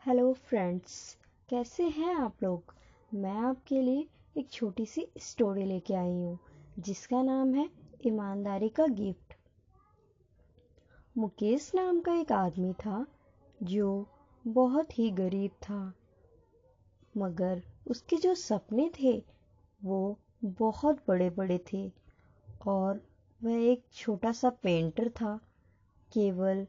Hello friends, कैसे हैं आप लोग। मैं आपके लिए एक छोटी सी स्टोरी लेके आई हूँ जिसका नाम है ईमानदारी का गिफ्ट। मुकेश नाम का एक आदमी था जो बहुत ही गरीब था, मगर उसके जो सपने थे वो बहुत बड़े बड़े थे और वह एक छोटा सा पेंटर था। केवल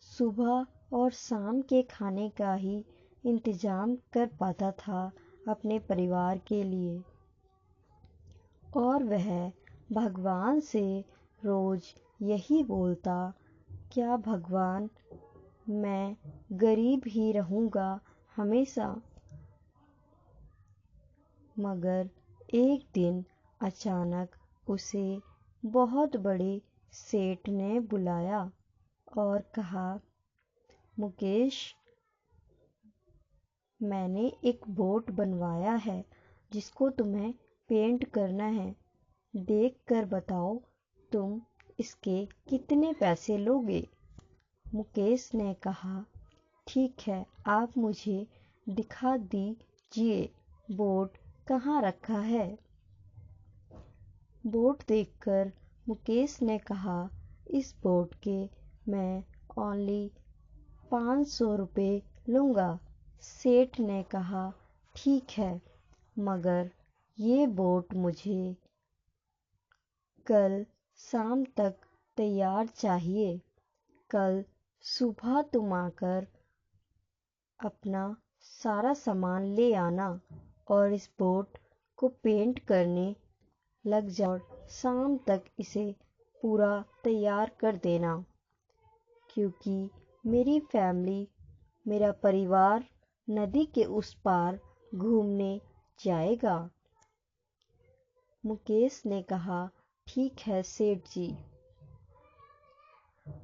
सुबह और शाम के खाने का ही इंतजाम कर पाता था अपने परिवार के लिए, और वह भगवान से रोज यही बोलता, क्या भगवान, मैं गरीब ही रहूँगा हमेशा। मगर एक दिन अचानक उसे बहुत बड़े सेठ ने बुलाया और कहा, मुकेश, मैंने एक बोट बनवाया है जिसको तुम्हें पेंट करना है। देख कर बताओ तुम इसके कितने पैसे लोगे। मुकेश ने कहा, ठीक है, आप मुझे दिखा दीजिए बोट कहाँ रखा है। बोट देखकर मुकेश ने कहा, इस बोट के मैं ओनली 500 रुपये लूँगा। सेठ ने कहा, ठीक है, मगर ये बोट मुझे कल शाम तक तैयार चाहिए। कल सुबह तुम आकर अपना सारा सामान ले आना और इस बोट को पेंट करने लग जाओ। शाम तक इसे पूरा तैयार कर देना, क्योंकि मेरी फैमिली, मेरा परिवार नदी के उस पार घूमने जाएगा। मुकेश ने कहा, ठीक है सेठ जी।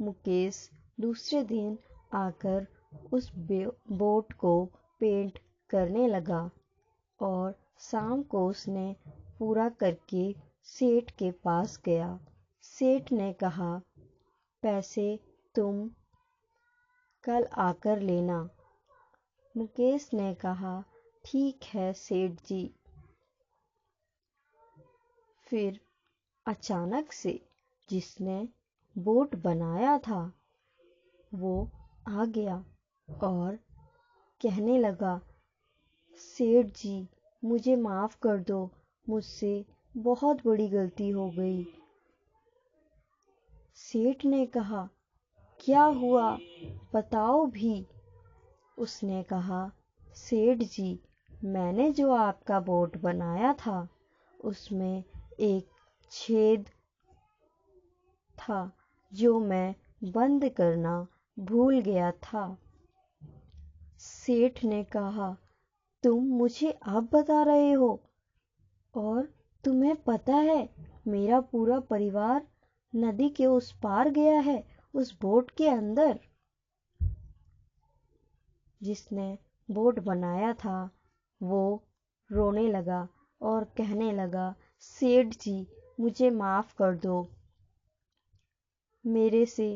मुकेश दूसरे दिन आकर उस बोट को पेंट करने लगा और शाम को उसने पूरा करके सेठ के पास गया। सेठ ने कहा, पैसे तुम कल आकर लेना। मुकेश ने कहा, ठीक है सेठ जी। फिर अचानक से जिसने बोट बनाया था वो आ गया और कहने लगा, सेठ जी, मुझे माफ़ कर दो, मुझसे बहुत बड़ी गलती हो गई। सेठ ने कहा, क्या हुआ बताओ भी। उसने कहा, सेठ जी, मैंने जो आपका बोट बनाया था उसमें एक छेद था जो मैं बंद करना भूल गया था। सेठ ने कहा, तुम मुझे अब बता रहे हो, और तुम्हें पता है मेरा पूरा परिवार नदी के उस पार गया है उस बोट के अंदर। जिसने बोट बनाया था वो रोने लगा और कहने लगा, सेठ जी, मुझे माफ़ कर दो, मेरे से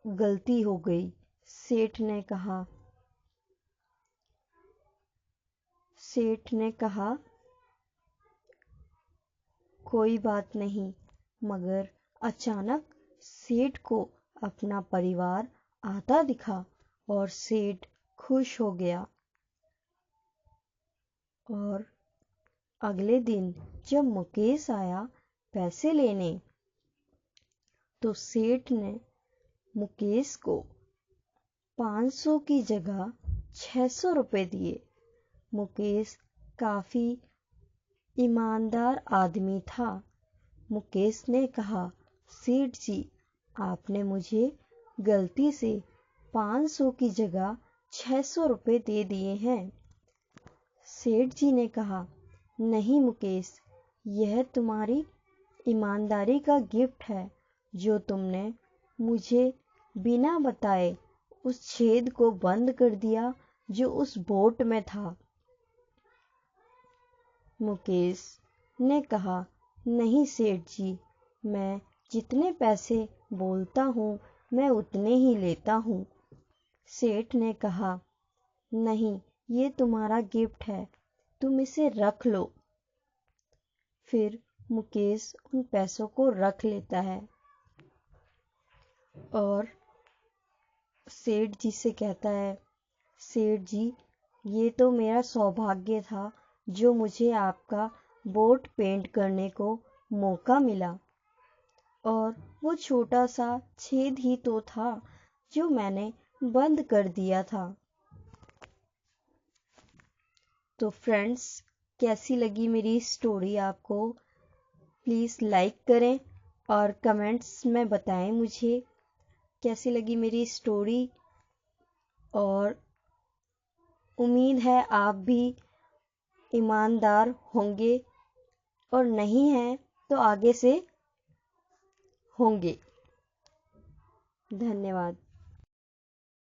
गलती हो गई। सेठ ने कहा, कोई बात नहीं। मगर अचानक सेठ को अपना परिवार आता दिखा और सेठ खुश हो गया। और अगले दिन जब मुकेश आया पैसे लेने तो सेठ ने मुकेश को 500 की जगह 600 रुपये दिए। मुकेश काफ़ी ईमानदार आदमी था। मुकेश ने कहा, सेठ जी, आपने मुझे गलती से 500 की जगह 600 रुपये दे दिए हैं। सेठ जी ने कहा, नहीं मुकेश, यह तुम्हारी ईमानदारी का गिफ्ट है जो तुमने मुझे बिना बताए उस छेद को बंद कर दिया जो उस बोट में था। मुकेश ने कहा, नहीं सेठ जी, मैं जितने पैसे बोलता हूँ मैं उतने ही लेता हूँ। सेठ ने कहा, नहीं, ये तुम्हारा गिफ्ट है, तुम इसे रख लो। फिर मुकेश उन पैसों को रख लेता है और सेठ जी से कहता है, सेठ जी, ये तो मेरा सौभाग्य था जो मुझे आपका बोट पेंट करने को मौका मिला, और वो छोटा सा छेद ही तो था जो मैंने बंद कर दिया था। तो फ्रेंड्स, कैसी लगी मेरी स्टोरी आपको? प्लीज़ लाइक करें और कमेंट्स में बताएं मुझे कैसी लगी मेरी स्टोरी। और उम्मीद है आप भी ईमानदार होंगे, और नहीं हैं तो आगे से होंगे। धन्यवाद।